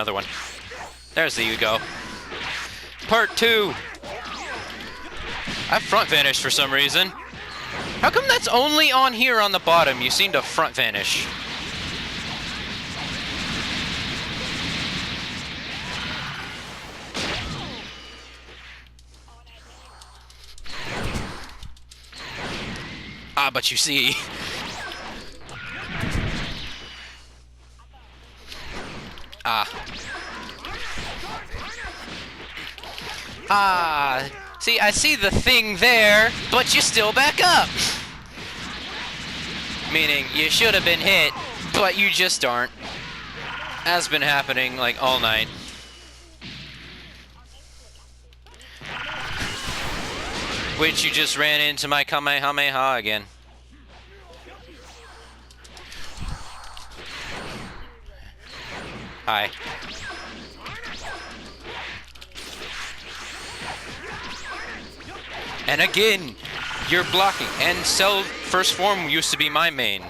Another one. There's the go. Part 2. I front vanished for some reason. How come that's only on here on the bottom? You seem to front vanish. Ah, but you see. See, I see the thing there, but you still back up. Meaning, you should have been hit, but you just aren't. Has been happening, like, all night. Which you just ran into my Kamehameha again. Hi. And again, you're blocking. And Cell First Form used to be my main.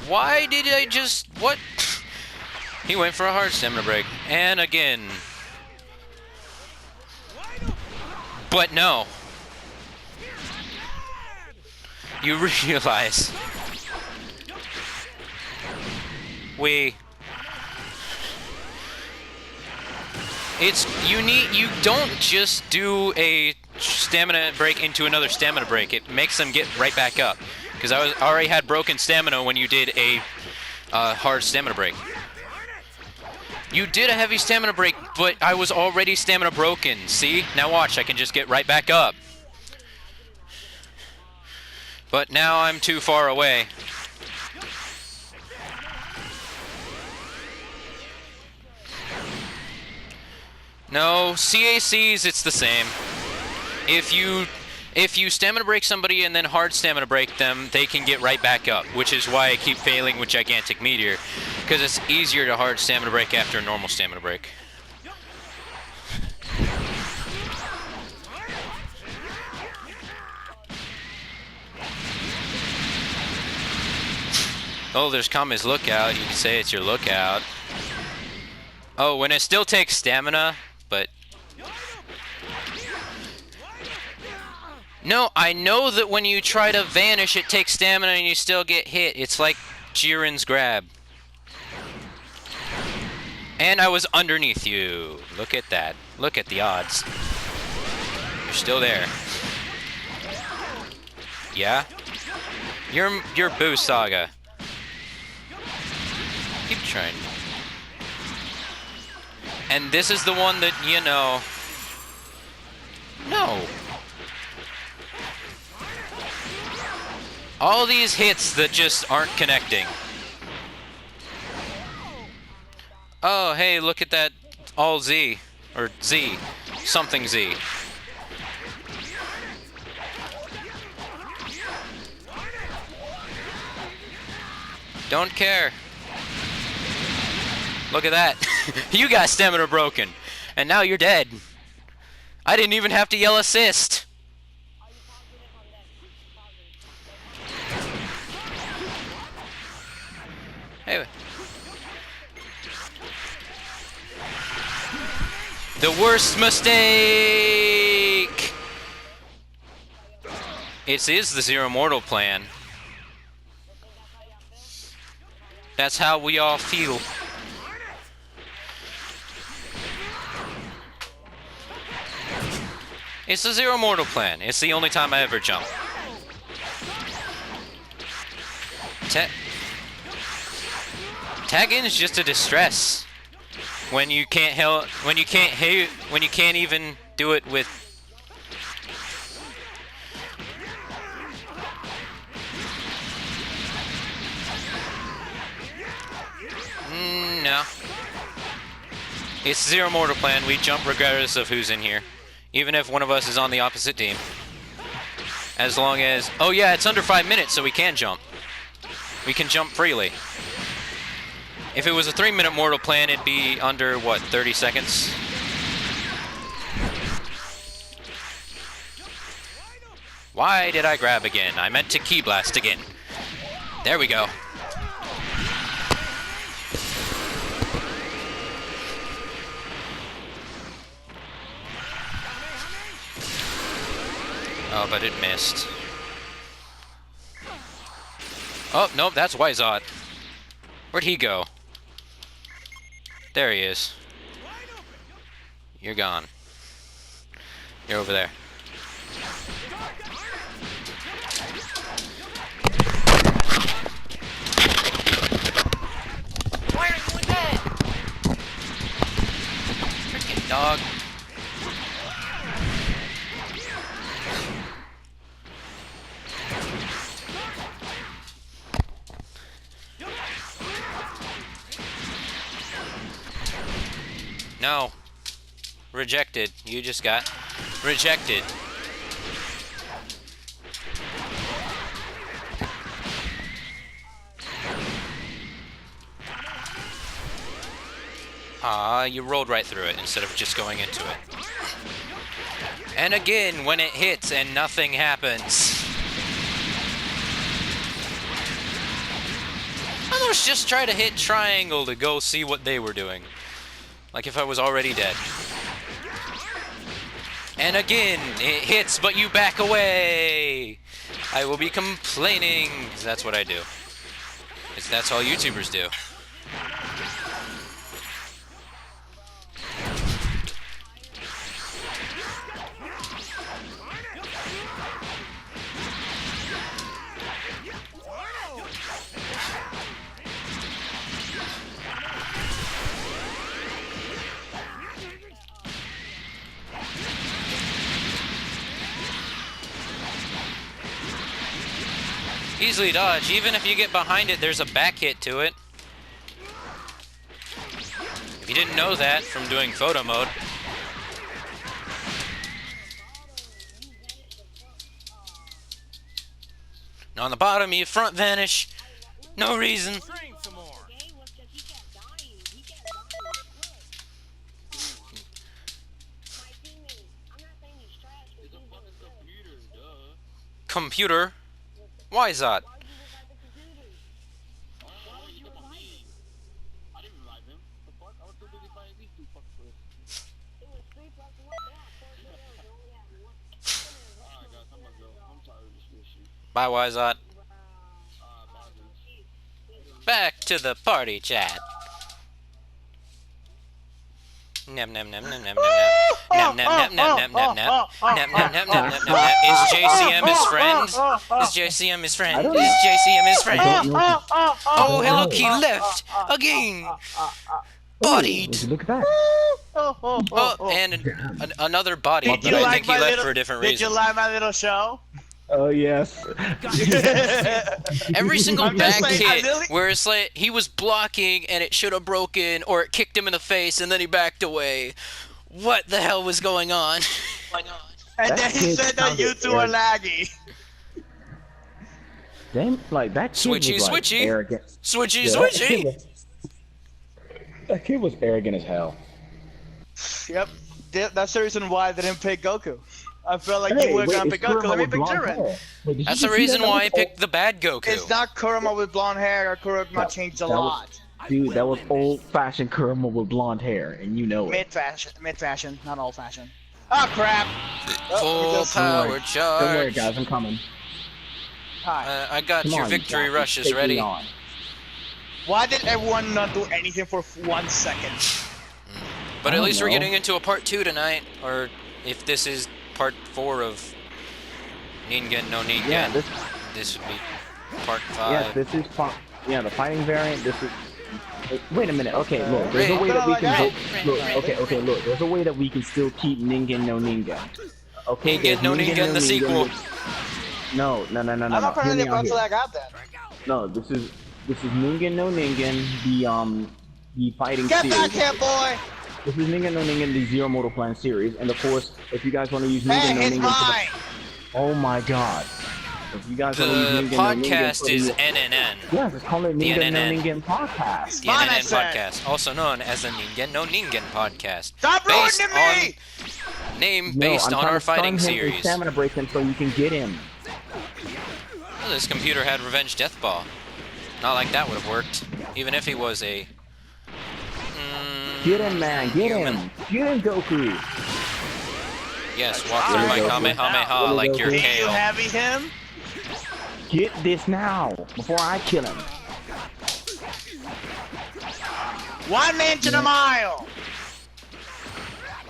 Why did I just... what? He went for a hard stamina break. And again. But no. You realize you don't just do a stamina break into another stamina break. It makes them get right back up. Because I already had broken stamina when you did a hard stamina break. You did a heavy stamina break, but I was already stamina broken. See? Now watch, I can just get right back up. But now I'm too far away. No, CACs, it's the same. If you stamina break somebody and then hard stamina break them, they can get right back up, which is why I keep failing with Gigantic Meteor, because it's easier to hard stamina break after a normal stamina break. Oh, there's Kame's lookout. You can say it's your lookout. Oh, when it still takes stamina, but... No, I know that when you try to vanish, it takes stamina and you still get hit. It's like Jiren's grab. And I was underneath you. Look at that. Look at the odds. You're still there. Yeah? You're Boo Saga. Keep trying. And this is the one that, you know... No. All these hits that just aren't connecting. Oh, hey, look at that all Z. Or Z. Something Z. Don't care. Look at that. You got stamina broken. And now you're dead. I didn't even have to yell assist. Hey. The worst mistake! It is the Zero Mortal plan. That's how we all feel. It's the Zero Mortal plan. It's the only time I ever jump. Tag in is just a distress. When you can't even do it with... No. It's Zero Mortal plan. We jump regardless of who's in here. Even if one of us is on the opposite team. As long as... Oh yeah, it's under 5 minutes, so we can jump. We can jump freely. If it was a 3-minute Mortal plan, it'd be under, what, 30 seconds? Why did I grab again? I meant to Ki Blast again. There we go. Oh, but it missed. Oh, nope, that's Wyzot. Where'd he go? There he is. You're gone. You're over there. Why are you doing that? Freaking dog. No. Rejected. You just got rejected. Ah, you rolled right through it instead of just going into it. And again, when it hits and nothing happens. Others just try to hit triangle to go see what they were doing. Like if I was already dead. And again, it hits, but you back away. I will be complaining. That's what I do. That's all YouTubers do. Easily dodge. Even if you get behind it, there's a back hit to it. If you didn't know that from doing photo mode. And on the bottom, you front vanish. No reason. Computer? Why is that? Bye, Wyzot. Back to the party chat. Nem nem nem nem nem nem nem nem nem nem nem nem nem nem nem nem nem nem. Is JCM his friend? Is JCM his friend? Is JCM his friend? Oh, hello, he left again. Bodied. Look at that. Oh, and another body, but I think he left for a different reason. Did you like my little show? Oh yes. Every single back hit where it's like he was blocking and it should have broken, or it kicked him in the face and then he backed away. What the hell was going on? And then he said that you two are laggy. Damn, like that kid Switchy, was like switchy. arrogant. Switchy, Yeah, switchy. That kid was arrogant as hell. Yep. That's the reason why I didn't pick Goku. I felt like you were gonna pick Goku. Let me pick Jiren. That's the reason why I picked the bad Goku. It's not Kurama with blonde hair. Kurama changed a lot. Dude, that was old-fashioned Kurama with blonde hair, and you know it. Mid-fashion, not old-fashioned. Oh crap! Full power charge. Don't worry, guys, I'm coming. Hi. I got your victory guys, rushes take me ready. on. Why did everyone not do anything for 1 second? But I at don't least we're know. getting into a part 2 tonight, or if this is part 4 of Ningen no Ningen, Yeah, this would be part 5. yes, this is yeah, the fighting variant. This is. Wait a minute. Okay, look. There's a way that we can. Okay. Look. There's a way that we can still keep Ningen no Ningen. Okay. Ningen no Ningen, the sequel. No. I'm not playing the button I got that. No, this is Ningen no Ningen, the fighting Get series. back here, boy! This is Ningen no Ningen, the Zero Mortal Plan series, and of course, if you guys want to use Ningen no Hey, it's Ningen mine! oh my god. If you guys want to use The Ningen no Ningen podcast is the, NNN. yes, it's called the Ningen no NNN. Ningen podcast. The Mine, I NNN said. podcast, also known as the Ningen no Ningen podcast. Stop Based ruining me! Name No, based I'm on trying our to stun fighting him and series. stamina break him so you can get him. Well, this computer had Revenge Death Ball. Not like that would have worked, even if he was a. Get him, man. Get human. him. Get him, Goku. Yes, walk through my Kamehameha like you're Do you Kale. heavy him? Get this now before I kill him. 1 inch in a mile.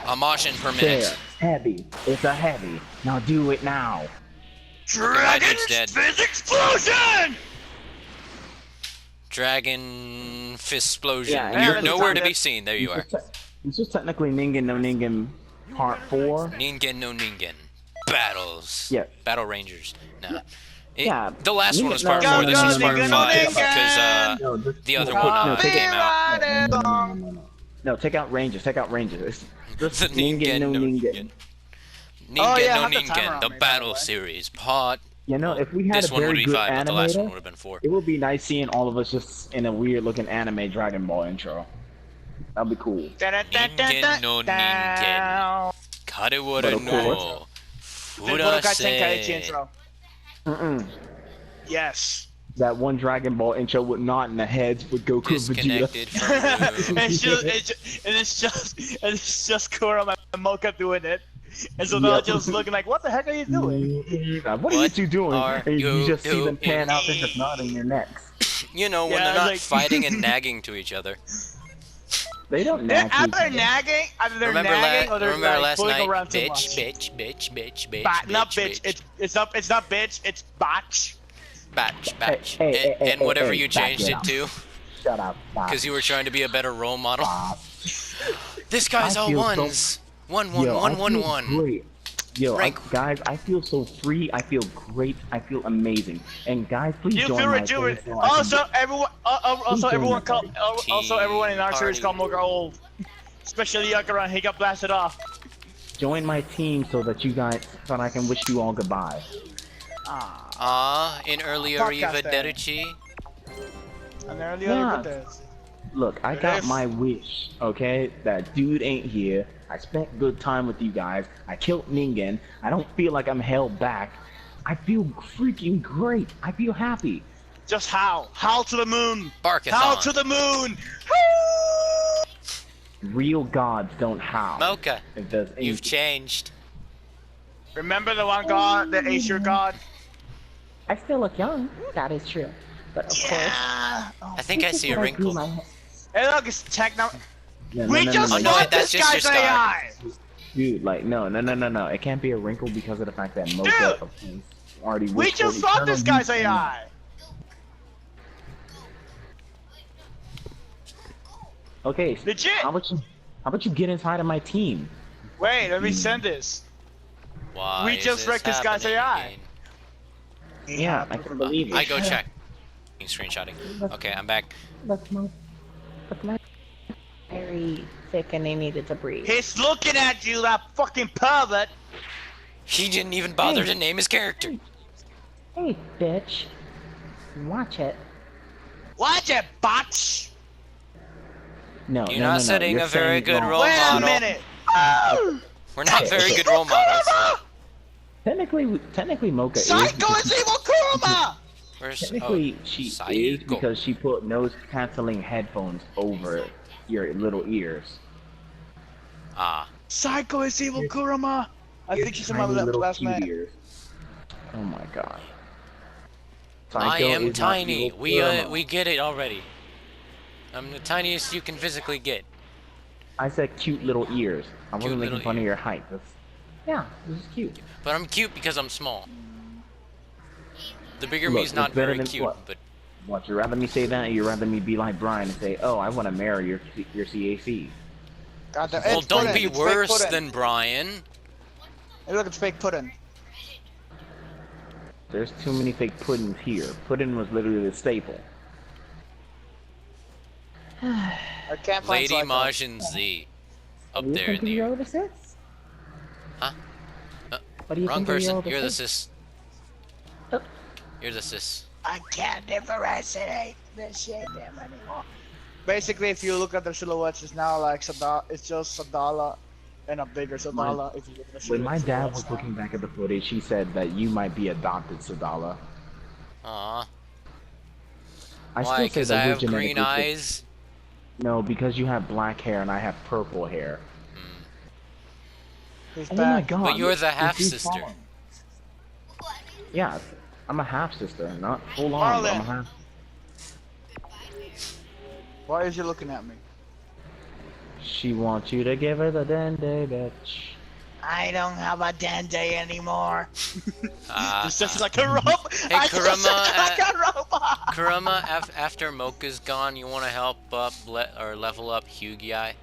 A motion per There. minute. Heavy. It's a heavy. Now do it now. Magic's dead. Fist explosion! Dragon fist explosion. Yeah, You're and nowhere it's to on be seen. There you are. This is technically Ningen no Ningen Part 4. Ningen no Ningen. Battles. Yeah. Battle Rangers. No. Yeah, The last one was part no, 4. no, This no, is no, part no, 5 no, because No, the other no, one no, take came it out. No, take out ranges. Take out ranges. It's The just Ningen no Ningen. Oh, yeah, no have the timer Ningen. on The me, by battle the way. series part. You know, if we had This a one would very be good 5, but the last one would animator, have been 4. it would be nice seeing all of us just in a weird looking anime Dragon Ball intro. That'd be cool. Ningen no Ningen. Karewaru But of no. Budokai Tenkaichi Furase. intro. Yes. That one Dragon Ball intro with not in the heads with Goku and Disconnected Vegeta. from you. it's just Kurama and Mocha doing it. And so they're just looking like, what the heck are you doing? What are you two doing? are And you you just see them doing? pan out, they're just nodding their necks. You know, when Yeah, they're not like- fighting and nagging to each other. They don't They're nag to each either other. nagging, Remember, or they're remember like last fooling night? around too Bitch, much. bitch. Not bitch. It's not bitch. It's batch. Batch. Hey, And whatever hey, you back changed it up. to, Shut up. because you were trying to be a better role model. This guy's I all feel ones. One. Great. Yo, Rank. guys, I feel so free. I feel great. I feel amazing. And guys, please You join feel my rejuvenated. thing so I can- Also, everyone. Also, Please everyone join called. Also, everyone in our series called Mocha old. Especially Yakura. He got blasted off. join my team so that you guys, so that I can wish you all goodbye. In early Podcast Arrivederci. And there are the Yeah. other good Look, I It got is. my wish, okay? That dude ain't here. I spent good time with you guys. I killed Ningen. I don't feel like I'm held back. I feel freaking great. I feel happy. Just howl. Howl to the moon. Barkathon. Howl to the moon. Real gods don't howl. Mocha, If there's any- you've changed. Remember the one god, the Aesir god? I still look young. That is true. But of course, Yeah. I think I see a wrinkle. Hey, look, it's techno. No, We just no, fought that's this just your guy's scar. AI. Dude, like, no. It can't be a wrinkle because of the fact that Mocha Dude! of course, already We wished for just fought this eternal guy's youth. AI. Okay, Legit. how about you get inside of my team? Wait, let me send this. Why We is just this wrecked this guy's happening AI. again? Yeah, I can believe it. I go check. Screenshotting. Okay, I'm back. look, my very sick and they needed to breathe. He's looking at you, that fucking pervert. He didn't even bother to name his character. Hey, bitch, watch it. Watch it, botch. No, You're no, not no, setting you're a very saying good wrong. role Wait a model. minute. Oh, We're not very good role models. Technically, Mocha is. Psycho because- is evil Kurama. Where's Technically, she is Psycho. because she put noise-canceling headphones over your little ears. Ah. Psycho is evil Kurama. I Your think she's tiny my little last cute man. ears. Oh my god. I Psycho am is not tiny. evil We Kurama. get it already. I'm the tiniest you can physically get. I said cute little ears. I wasn't making little fun of ears. your height. Yeah, this is cute. But I'm cute because I'm small. The bigger Look, me's not it's better very than cute, what? but What, you rather me say that, or you rather me be like Brian and say, oh, I want to marry your CAC? God, well, don't be worse than Brian. Hey, look, it's fake pudding. There's too many fake puddings here. Pudding was literally the staple. I can't find Lady Psycho. Majin Z. Up What do you there think in of the your air. older sis? Huh? What do you Wrong think of your person. older You're the sis? sis. Oh. You're the sis. I can't differentiate this shit anymore. Basically, if you look at the silhouettes, it's now like it's just Sadala and a bigger Sadala if you were gonna shoot When it my to the dad left was side. looking back at the footage, he said that you might be adopted, Sadala. Aw. I Why? still say Because that I we're have green genetically eyes? No, because you have black hair and I have purple hair. He's Oh my back. god. But you're the this half dude's sister. following. Yeah, I'm a half sister, not full on, but I'm a Marlon, half. why is you looking at me? She wants you to give her the dandy bitch. I don't have a dandy anymore. Ah. This just like a rope. Hey, I just Kurama, sound like a robot. Kurama, after Mocha's gone, you want to help up or level up Hyugi?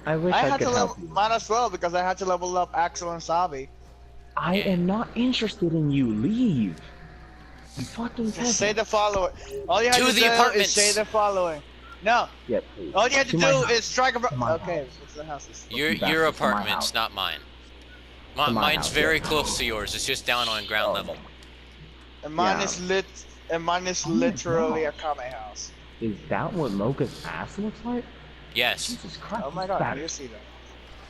I wish I I, had could to help level, you. might as well because I had to level up Axel and Sabi. I Yeah. am not interested in you. Leave. You fucking Just say the following. All you have To to the do apartments. is say the following. No, Yeah, please. all you have to my do house. is strike a. To my Okay, it's the houses. Your Back to my apartments, house. not mine. To my Mine's house, very yeah. close to yours. It's just down on ground Oh, level. And mine Yeah. is lit. And mine is Oh my literally a God. Kame house. Is that what Mocha's ass looks like? Yes. Jesus Christ. Oh my it's god, fat. how do you see that?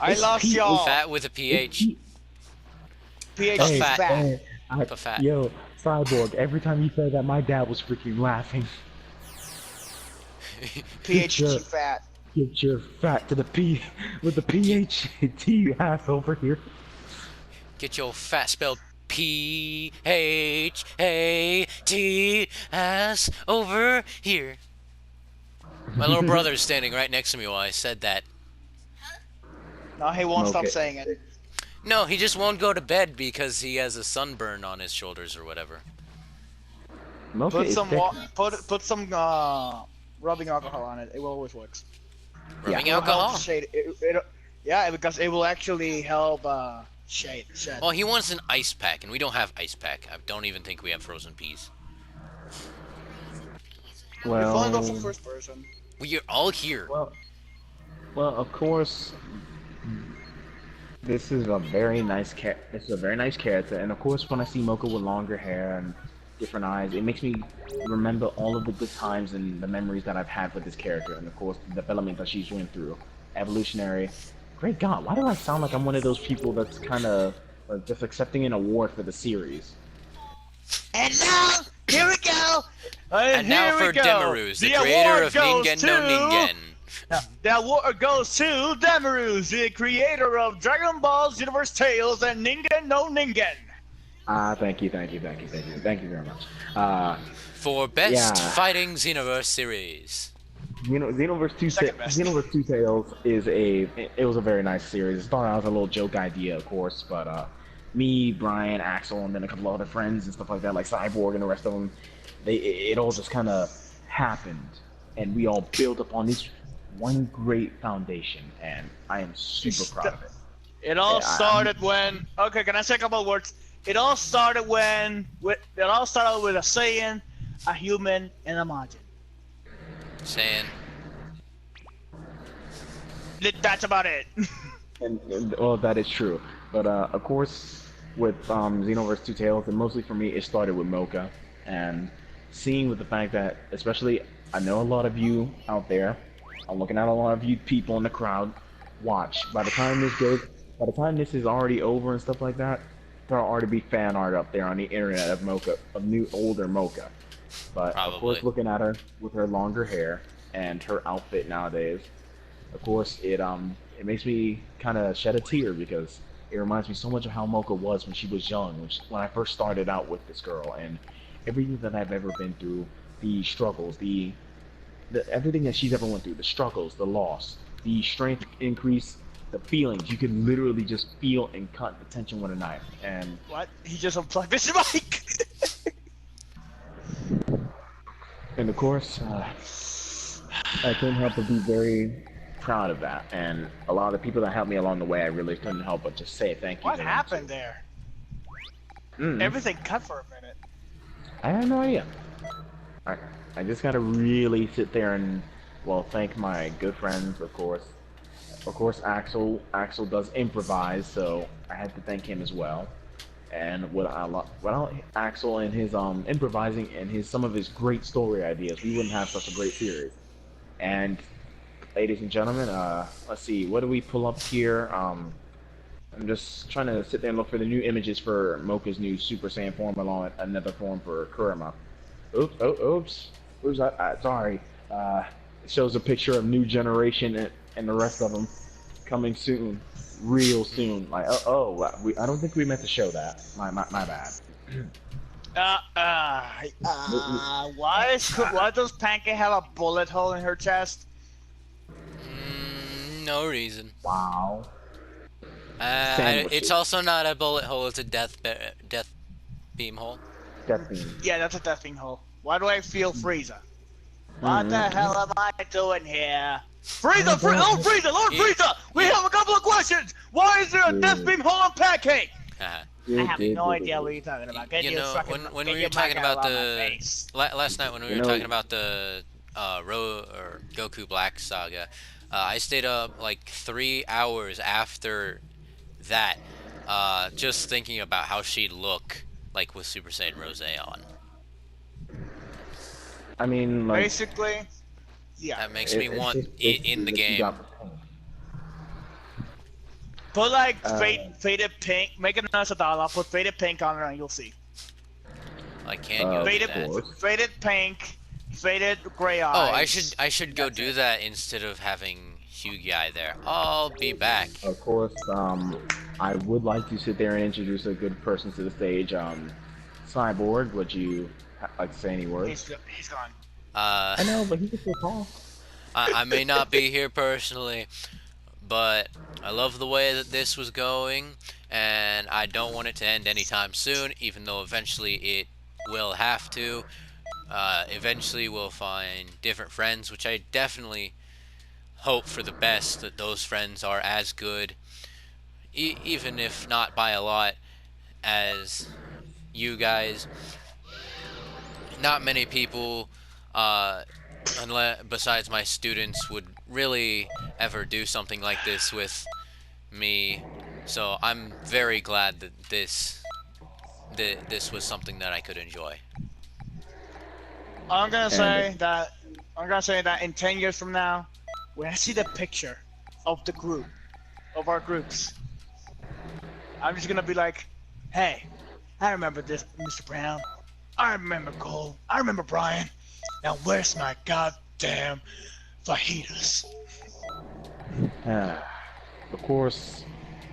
I It's lost P- y'all. Fat with a It's PH. P- PH Hey, is fat. fat. Hey, For fat. Yo, Cyborg, every time you said that, my dad was freaking laughing. PH Sure. is fat. Get your fat to the P with the PH-T you ass over here. Get your fat spelled P-H-A-T-S over here. My little brother's standing right next to me while I said that. No, he won't stop Okay. saying it. No, he just won't go to bed because he has a sunburn on his shoulders or whatever. Mocha Put is some thick. put some rubbing alcohol on it. It will always works. Rubbing It will help alcohol? shade. Yeah, because it will actually help shed. Well, he wants an ice pack, and we don't have ice pack. I don't even think we have frozen peas. If only go for Well, first person. We are all here. well, of course, this is a very nice character, and of course, when I see Mocha with longer hair and different eyes, it makes me remember all of the good times and the memories that I've had with this character, and of course, the development that she's went through, evolutionary. Great God, why do I sound like I'm one of those people that's kind of just accepting an award for the series? And now, here we go. And now for Demaruz, the creator of Ningen no Ningen. The award goes to Demaruz, the creator of Dragon Ball Xenoverse Tales and Ningen no Ningen. Thank you very much. For Best Yeah. Fighting Xenoverse Series. Xenoverse 2 Second best. Xenoverse 2 Tales it was a very nice series. It started out as a little joke idea, of course, but me, Brian, Axel, and then a couple of other friends and stuff like that, like Cyborg and the rest of them, it all just kind of happened, and we all built upon this one great foundation, and I am super proud of it. It all Yeah, started when. Okay, can I say a couple of words? It all started with a Saiyan, a human, and a Majin. Saying, That's about it. And well, that is true, but of course, with Xenoverse 2 Tales, and mostly for me, it started with Mocha, and seeing with the fact that, especially, I know a lot of you out there, I'm looking at a lot of you people in the crowd, watch. By the time this is already over and stuff like that, there'll already be fan art up there on the internet of Mocha, of older Mocha. But of course, Probably. looking at her with her longer hair and her outfit nowadays, of course, it makes me kind of shed a tear because it reminds me so much of how Mocha was when she was young, when I first started out with this girl, and everything that I've ever been through, the struggles, the everything that she's ever went through, the struggles, the loss, the strength increase, the feelings. You can literally just feel and cut the tension with a knife. And What? He just unplugged his mic. of course, I couldn't help but be very proud of that. And a lot of the people that helped me along the way, I really couldn't help but just say thank you. What to them, happened too. there? Mm. Everything cut for a minute. I have no idea. I just gotta really sit there and, well, thank my good friends, of course. Of course, Axel does improvise, so I had to thank him as well. And without Axel and his improvising and some of his great story ideas, we wouldn't have such a great series. And ladies and gentlemen. Let's see, what do we pull up here? I'm just trying to sit there and look for the new images for Mocha's new Super Saiyan form along with another form for Kurama. Oops. Sorry. It shows a picture of New Generation and the rest of them coming soon, real soon. Like, I don't think we meant to show that. My bad. Why does Pancake have a bullet hole in her chest? No reason. Wow. It's also not a bullet hole. It's a death beam hole. Death beam. Yeah, that's a death beam hole. Why do I feel Frieza? What the hell am I doing here? Frieza! Lord Frieza! We have a couple of questions! Why is there a death beam hole on Pancake? I have no idea what you're talking about. When we were talking about the last night when we were talking about the Goku Black Saga, I stayed up like 3 hours after that, just thinking about how she'd look like with Super Saiyan Rose on. I mean, like, basically, yeah. That makes me want it in the game. Put like faded pink, make it another dollar, put faded pink on it and you'll see. Like, can you do that? Faded pink, faded gray eyes. Oh, I should go do that instead of having Hughie there. I'll be back. Of course, I would like to sit there and introduce a good person to the stage. Cyborg, would you like to say any words? He's gone. I know, but he can still talk. I may not be here personally, but I love the way that this was going, and I don't want it to end anytime soon, even though eventually it will have to. Eventually we'll find different friends, which I definitely hope for the best, that those friends are as good, even if not by a lot, as you guys. Not many people, besides my students, would really ever do something like this with me, so I'm very glad that this was something that I could enjoy. I'm gonna say that in 10 years from now, when I see the picture of the group, of our groups, I'm just gonna be like, hey, I remember this, Mr. Brown. I remember Cole. I remember Brian. Now where's my goddamn fajitas? Of course,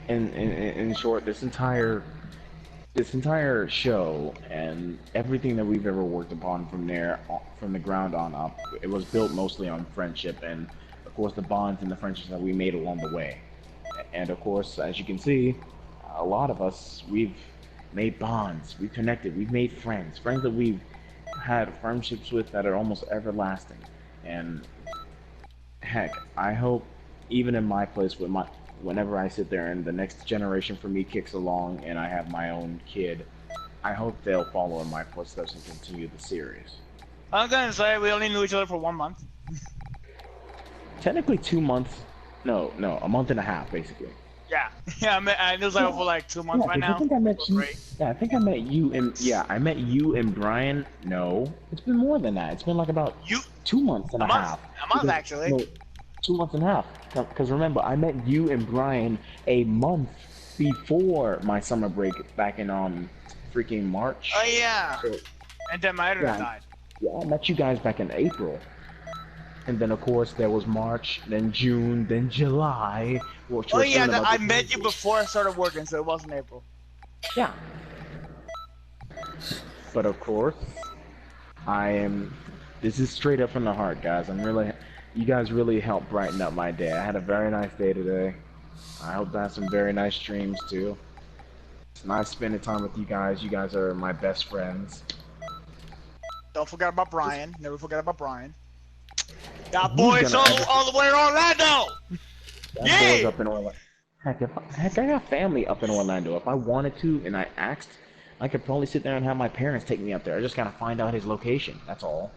in short, this entire show and everything that we've ever worked upon from the ground on up, it was built mostly on friendship and, of course, the bonds and the friendships that we made along the way. And of course, as you can see, a lot of us, we've made bonds, we've connected, we've made friends that we've had friendships with that are almost everlasting. And heck, I hope even in my place, whenever I sit there and the next generation for me kicks along and I have my own kid, I hope they'll follow in my footsteps and continue the series. I'm gonna say we only knew each other for 1 month. Technically 2 months. No, a month and a half, basically. Yeah, I knew Zyro for like 2 months right now. I think I met you. Yeah, I think I met you I met you and Brian. No, it's been more than that. It's been like about 2 months and a half. A month actually. No, 2 months and a half. Because remember, I met you and Brian a month before my summer break back in freaking March. Oh yeah. So, and then my internet died. Yeah, I met you guys back in April. And then of course there was March, then June, then July. Oh yeah, I met you before I started working, so it wasn't April. Yeah. But of course, this is straight up from the heart, guys. You guys really helped brighten up my day. I had a very nice day today. I hope to have some very nice streams too. It's nice spending time with you guys. You guys are my best friends. Don't forget about Brian. Never forget about Brian. Got boys all the way in Orlando! Yeah! Up in Orlando. Heck, I got family up in Orlando. If I wanted to and I asked, I could probably sit there and have my parents take me up there. I just gotta find out his location. That's all.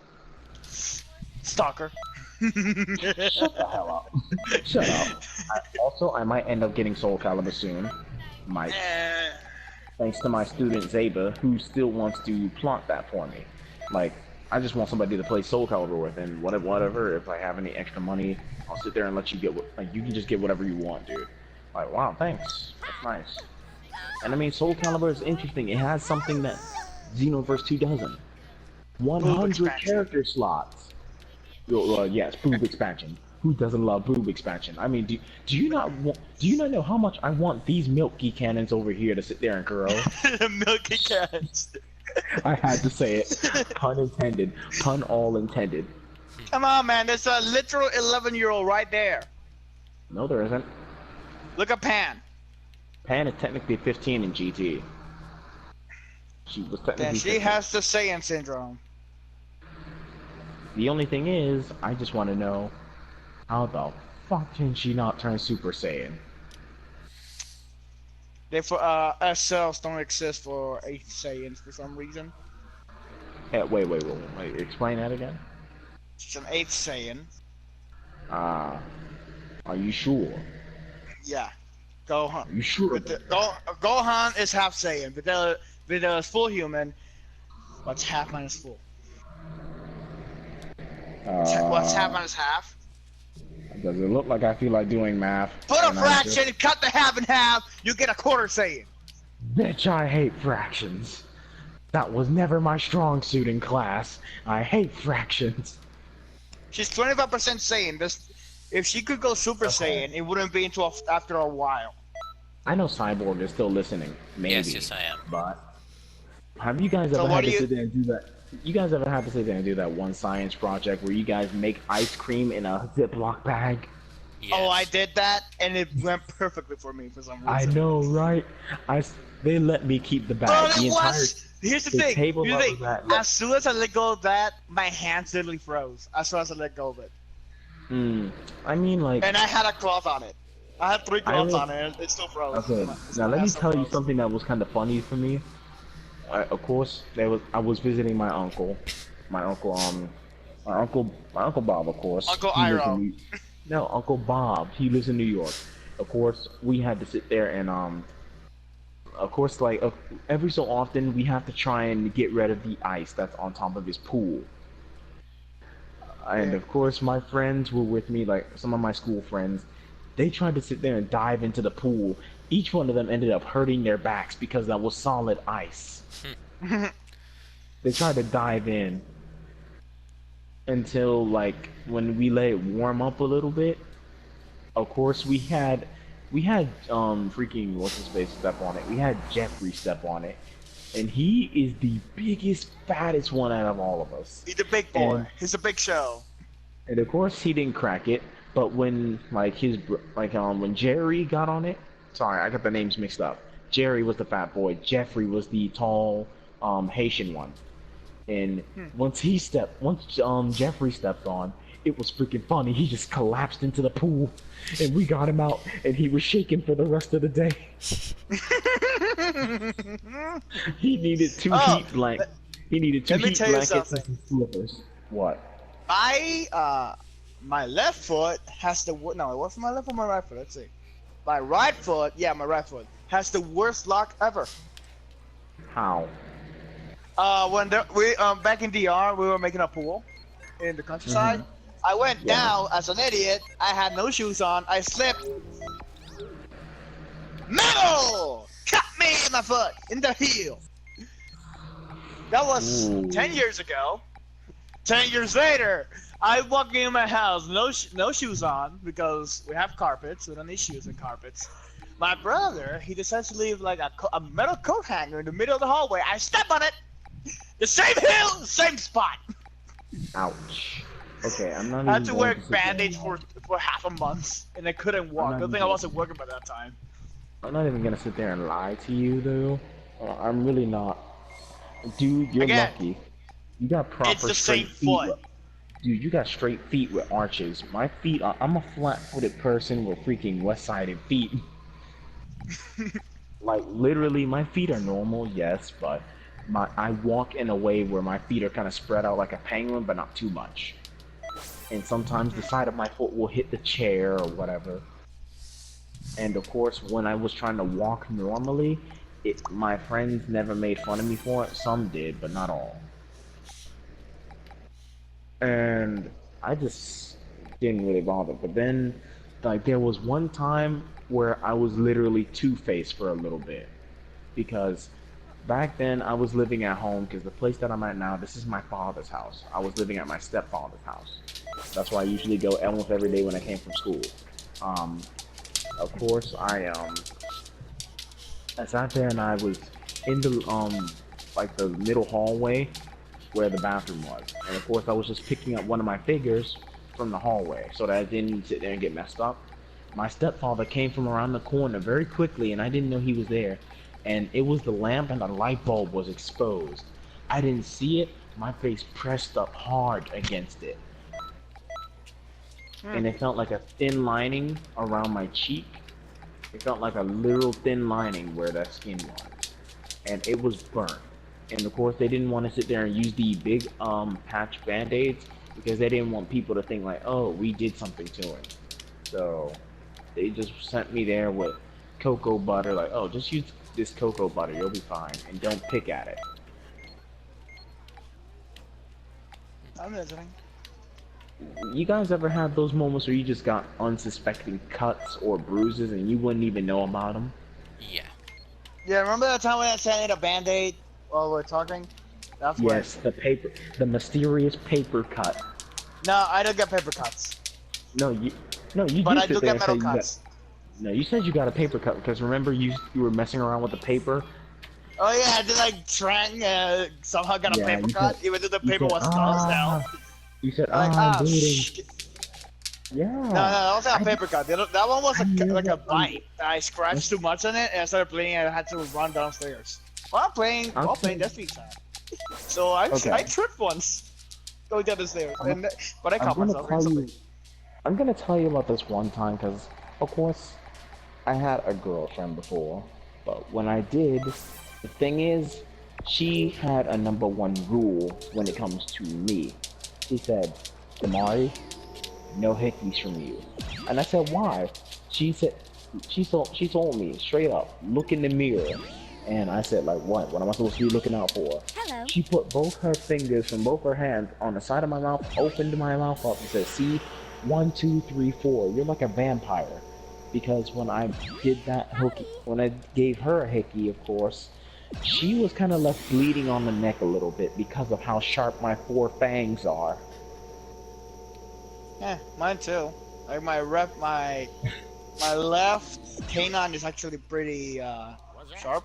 Stalker. Shut the hell up. Shut up. I might end up getting Soul Calibur soon. Thanks to my student Zaba, who still wants to plot that for me. Like, I just want somebody to play Soul Calibur with, and whatever. If I have any extra money, I'll sit there and let you get like you can just get whatever you want, dude. Like, wow, thanks. That's nice. And I mean, Soul Calibur is interesting. It has something that Xenoverse 2 doesn't. 100 character slots. Yes, boob expansion. Who doesn't love boob expansion? I mean, do you not know how much I want these milky cannons over here to sit there and grow? Milky cannons. I had to say it. Pun intended. Pun all intended. Come on, man. There's a literal 11-year-old right there. No, there isn't. Look at Pan. Pan is technically 15 in GT. She was technically Then she 15. has the Saiyan syndrome. The only thing is, I just want to know, how the fuck can she not turn Super Saiyan? They for S cells don't exist for 8 Saiyans for some reason. Hey, wait, explain that again? She's an 8th Saiyan. Are you sure? Yeah. Gohan. Are you sure? Gohan is half Saiyan, Vegeta is full human. What's half minus full? What's half minus half? Does it look like I feel like doing math? Put a fraction, cut the half in half, you get a quarter Saiyan. Bitch, I hate fractions. That was never my strong suit in class. I hate fractions. She's 25% Saiyan. If she could go Super Saiyan, it wouldn't be until after a while. I know Cyborg is still listening. Maybe. Yes, I am. But have you guys ever had to sit there and do that? You guys ever had to sit there and do that one science project where you guys make ice cream in a Ziploc bag? Yes. Oh, I did that, and it went perfectly for me for some reason. I know, right? They let me keep the bag. Here's the thing. Table Here's the thing. that, as soon as I let go of that, my hands literally froze. As soon as I let go of it. I mean, like. And I had a cloth on it. I had 3 cloths on it, and it still froze. Okay, now let me tell you something that was kind of funny for me. Of course, I was visiting my uncle Bob, of course. Uncle Iro. No, Uncle Bob. He lives in New York. Of course, we had to sit there and of course, like every so often, we have to try and get rid of the ice that's on top of his pool. And of course, my friends were with me, like some of my school friends. They tried to sit there and dive into the pool. Each one of them ended up hurting their backs because that was solid ice. They tried to dive in until, like, when we let it warm up a little bit. Of course, we had freaking what's his face step on it. We had Jeffrey step on it, and he is the biggest, fattest one out of all of us. He's a big boy. He's a big show. And of course, he didn't crack it. But when when Jerry got on it, sorry, I got the names mixed up. Jerry was the fat boy. Jeffrey was the tall Haitian one. And once Jeffrey stepped on, it was freaking funny. He just collapsed into the pool, and we got him out, and he was shaking for the rest of the day. He needed 2 heat blankets. He needed 2 heat blankets and some slippers. What? My left foot has the no. What's my left or my right foot? Let's see. My right foot, yeah, my right foot has the worst lock ever. How? When we back in DR, we were making a pool in the countryside. I went down as an idiot. I had no shoes on. I slipped. Metal cut me in my foot in the heel. That was 10 years ago. 10 years later, I walk in my house, no shoes on because we have carpets. We don't need shoes and carpets. My brother, he decides to leave like a metal coat hanger in the middle of the hallway. I step on it. The same hill, same spot. Ouch. Okay, I'm not. I had to wear band-aids for half a month, and I couldn't walk. Good thing I wasn't working by that time. I'm not even gonna sit there and lie to you, though. I'm really not. Dude, you're lucky. You got proper straight feet. Dude, you got straight feet with arches. My feet I'm a flat-footed person with freaking west-sided feet. Like, literally, my feet are normal, yes, but I walk in a way where my feet are kind of spread out like a penguin, but not too much. And sometimes the side of my foot will hit the chair or whatever. And of course, when I was trying to walk normally, my friends never made fun of me for it. Some did, but not all. and I just didn't really bother. But then, like, there was one time where I was literally two-faced for a little bit because back then I was living at home because the place that I'm at now, this is my father's house. I was living at my stepfather's house. That's why I usually go almost every day when I came from school. Um, of course, I sat there and I was in the like the middle hallway where the bathroom was, and of course I was just picking up one of my figures from the hallway so that I didn't sit there and get messed up. My stepfather came from around the corner very quickly, and I didn't know he was there. And it was the lamp, and the light bulb was exposed. I didn't see it. My face pressed up hard against it, and it felt like a thin lining around my cheek. It felt like a literal thin lining where that skin was, and it was burnt. And of course, they didn't want to sit there and use the big patch band-aids because they didn't want people to think like, oh, we did something to him. So they just sent me there with cocoa butter, like, oh, just use this cocoa butter, you'll be fine, and don't pick at it. I'm listening. You guys ever had those moments where you just got unsuspecting cuts or bruises and you wouldn't even know about them? Yeah. Yeah, remember that time when I sent in a band-aid while we were talking? That's Yes, the mysterious paper cut. No, I don't get paper cuts. No, you But did I do sit there get and say metal you got. cuts. No, you said you got a paper cut because remember you were messing around with the paper. Oh yeah, I did like trying somehow got a Yeah, paper you cut, said- even though the you paper said, was closed now. You said, Like, I'm ah, bleeding. Yeah. No, that wasn't a paper cut. That one was knew like a that bite. I scratched too much on it and I started bleeding and I had to run downstairs. While playing Destiny time. So I tripped once going down the stairs, but I caught myself instantly. I'm gonna tell you about this one time because, of course, I had a girlfriend before, but when I did, the thing is, she had a number one rule when it comes to me. She said, Damari, no hickeys from you. And I said, why? She said, she told me straight up, look in the mirror. And I said, like, what? What am I supposed to be looking out for? Hello. She put both her fingers from both her hands on the side of my mouth, opened my mouth up, and said, see, 1, 2, 3, 4. You're like a vampire. Because when I did that hooky, when I gave her a hickey, of course, she was kind of left bleeding on the neck a little bit because of how sharp my 4 fangs are. Yeah, mine too. Like my left canine is actually pretty sharp.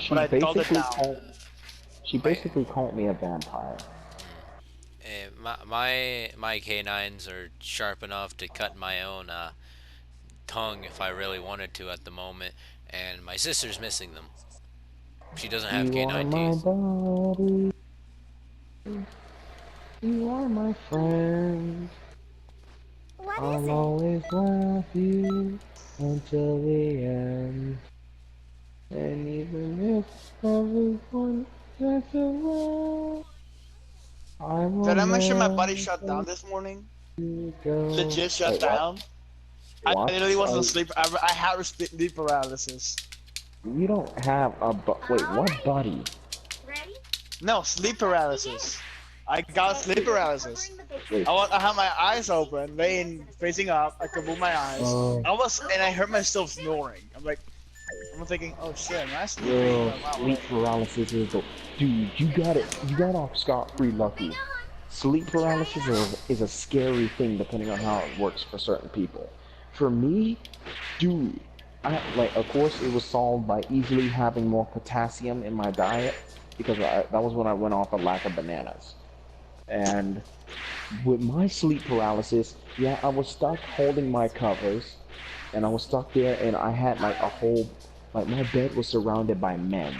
But I dulled it down. She basically called me a vampire. My canines are sharp enough to cut my own tongue if I really wanted to at the moment, and my sister's missing them. She doesn't have canine teeth. Body. You are my friend. What is I'll it? always love you until the end. And even if everyone gets away, I will Did I mention my never body shut down this morning? go. Legit shut Wait, down. What? I literally wasn't asleep. I had sleep paralysis. You don't have a wait, what buddy? Ready? No, sleep paralysis. I got sleep paralysis. Wait, I had my eyes open, laying facing up. I could move my eyes. Oh. I heard myself snoring. I'm thinking, oh shit, am I sleeping? yo, Wow. sleep paralysis is the dude. You got it. You got off scot-free lucky. Sleep paralysis is a scary thing depending on how it works for certain people. For me, dude, of course it was solved by easily having more potassium in my diet because that was when I went off a lack of bananas. And with my sleep paralysis, yeah, I was stuck holding my covers, and I was stuck there, and I had like a whole, like my bed was surrounded by men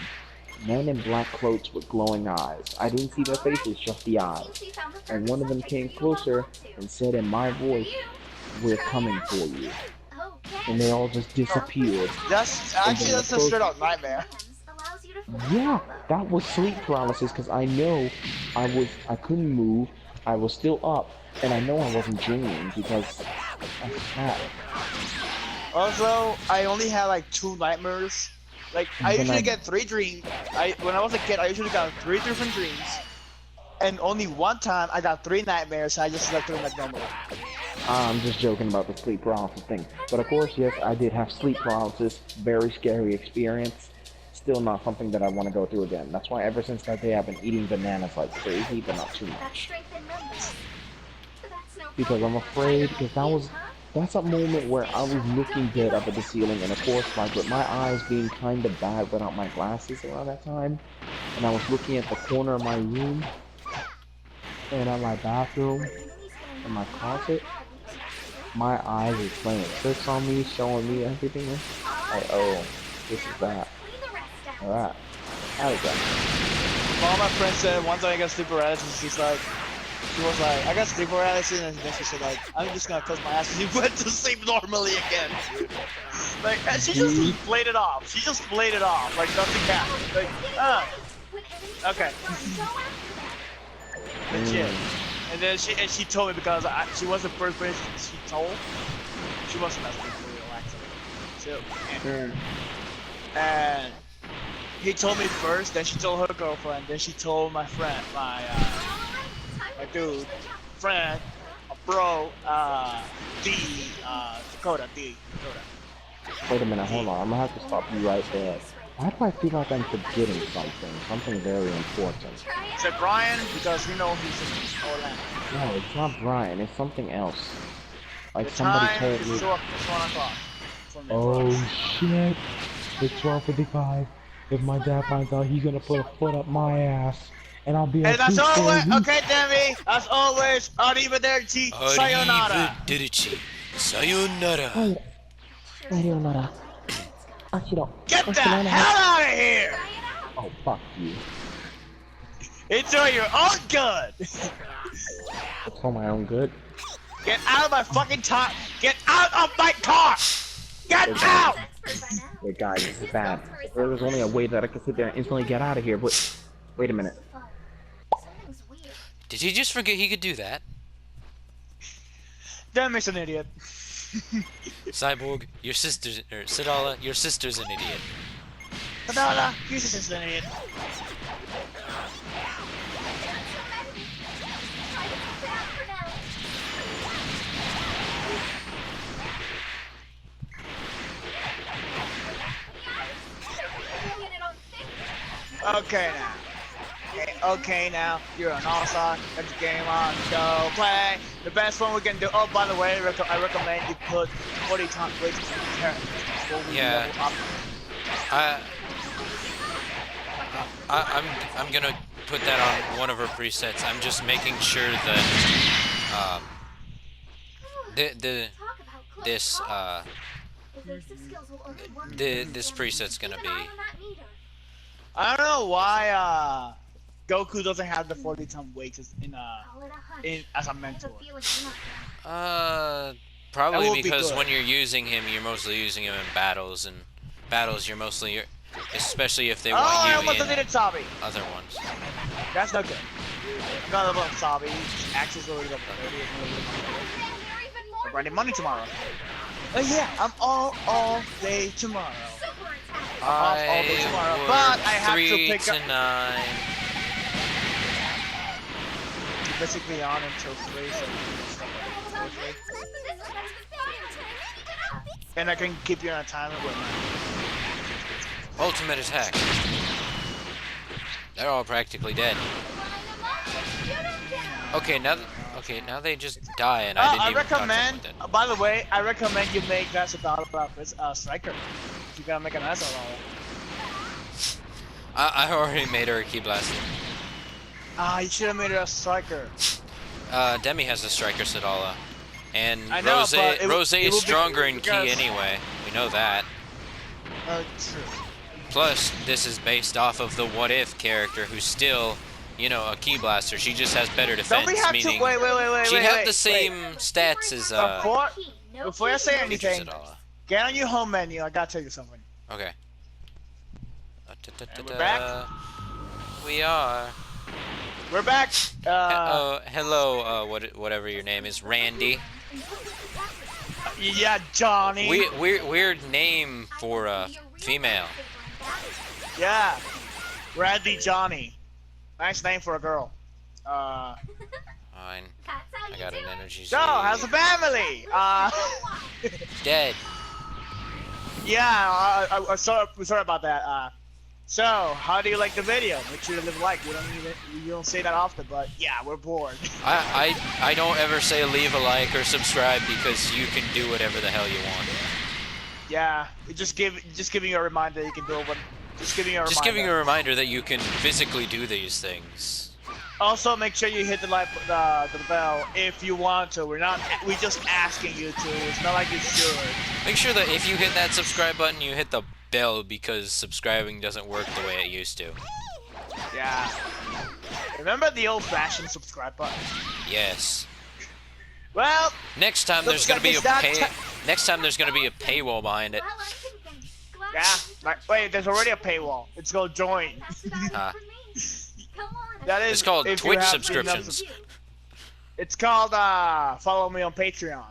in black cloaks with glowing eyes. I didn't see their faces, just the eyes. And one of them came closer and said in my voice, "We're coming for you." And they all just disappeared. That's a straight up nightmare. Yeah, that was sleep paralysis because I know I couldn't move, I was still up, and I know I wasn't dreaming because I had it. Also, I only had like 2 nightmares. Like I usually get 3 dreams. When I was a kid, I usually got 3 different dreams. And only one time I got 3 nightmares, so I just slept through like normally. I'm just joking about the sleep paralysis thing. But of course, yes, I did have sleep paralysis. Very scary experience. Still not something that I want to go through again. That's why ever since that day I've been eating bananas like crazy, but not too That's much. strength in numbers. That's no Because I'm problem. afraid, because that's a moment where I was looking dead up at the ceiling, and of course, like with my eyes being kind of bad without my glasses around that time, and I was looking at the corner of my room, and at my bathroom, and my closet, my eyes is playing tricks on me, showing me everything. Like, oh, this is that. Alright. There we go. All my friends said one time I got sleep paralysis, she was like, I got sleep paralysis, and then she said like, I'm just gonna close my eyes, and she went to sleep normally again. Like, and she just played it off. She just played it off, like nothing happened. Like, okay. Legit. And then she told me because she was the first person she told. She wasn't that big for real, actually. And he told me first, then she told her girlfriend, then she told my friend, my dude, friend, bro, Dakota. Wait a minute, hold on. I'm gonna have to stop you right there. Why do I feel like I'm forgetting something very important? Is it Brian? Because we know he's in Orlando. No, it's not Brian, it's something else. Like The somebody time told is me. it's 1 o'clock. for me. Oh shit! It's 12:55. If my dad finds out, he's gonna put a foot up my ass, and I'll be And a that's two-story always, roof. okay, Demi, as always, arrivederci, sayonara. Arrivederci. Sayonara. Oh, sayonara. Ashiro. Get the hell out of here! Oh, fuck you. It's for your own good! It's for my own good. Get out of my fucking car! Get out of my car! Get out! Wait, guys, this is bad. There's only a way that I can sit there and instantly get out of here, but wait a minute. Did he just forget he could do that? Demi's an idiot. Cyborg, your sister's, or Sidala, your sister's an idiot. Banana, he's just an idiot. Okay now. Okay now. You're an all-star. Get the game on. Go play. The best one we can do. Oh, by the way, I recommend you put 40 times weight on the character. Yeah. I'm gonna put that on one of her presets. I'm just making sure that this preset's gonna be. I don't know why Goku doesn't have the 40-ton weight as a mentor. Probably That will be because good. when you're using him, you're mostly using him in battles, and battles you're mostly, especially if they Oh, I want almost you in deleted Sabi. other ones. That's not good. I got about Sabi. Axel's already level 30. I'm running money tomorrow. Oh yeah, I'm all day tomorrow. Off all day tomorrow, but I have to pick up. 3 to 9. Basically on until 3, so and I can keep you on a timer with Ultimate attack. They're all practically dead. Okay, now they just die, and I didn't even touch them recommend. with it. By the way, I recommend you make that a battle striker. You gotta make an asshole. I already made her a key blaster. Ah, you should have made her a striker. Demi has a striker Sadala. And I know, Rose but Rose it is will be- stronger in key because- anyway. We know that. True. Plus, this is based off of the What If character, who's still, you know, a key blaster. She just has better defense, Don't we have meaning to wait? she'd have the same stats as Before I say Ninja anything, Sadala. get on your home menu. I gotta tell you something. Okay. And we're back. We are. We're back. Hello, whatever your name is, Randy. Yeah, Johnny. Weird name for a female. Yeah, Randy Johnny. Nice name for a girl. Fine. That's how I you got do an it. energy. So, how's the family? Dead. Yeah, sorry about that. So, how do you like the video? Make sure to leave a like. You don't say that often, but yeah, we're bored. I don't ever say leave a like or subscribe because you can do whatever the hell you want. Yeah, just giving you a reminder that you can do it. Just giving you a Just reminder. giving you a reminder that you can physically do these things. Also, make sure you hit the bell if you want to. We're just asking you to. It's not like you should. Make sure that if you hit that subscribe button, you hit the bell because subscribing doesn't work the way it used to. Yeah. Remember the old-fashioned subscribe button? Yes. Well, Next time there's gonna be a Next time there's gonna be a paywall behind it. Well, I'm thinking. Glad yeah. you Like, wait, there's already a paywall. It's called join. That's what I want Huh. for me. Come on. That is. It's called if you Twitch have subscriptions. It's called follow me on Patreon.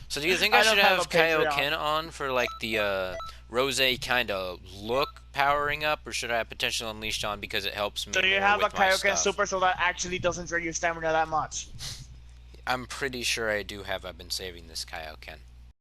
So do you think I should don't have have a Patreon. Kaioken on for like the rose kind of look powering up, or should I have Potential Unleashed on because it helps me So you more have a with my Kaioken stuff? Super, so that actually doesn't drain your stamina that much. I'm pretty sure I do have. I've been saving this Kaioken.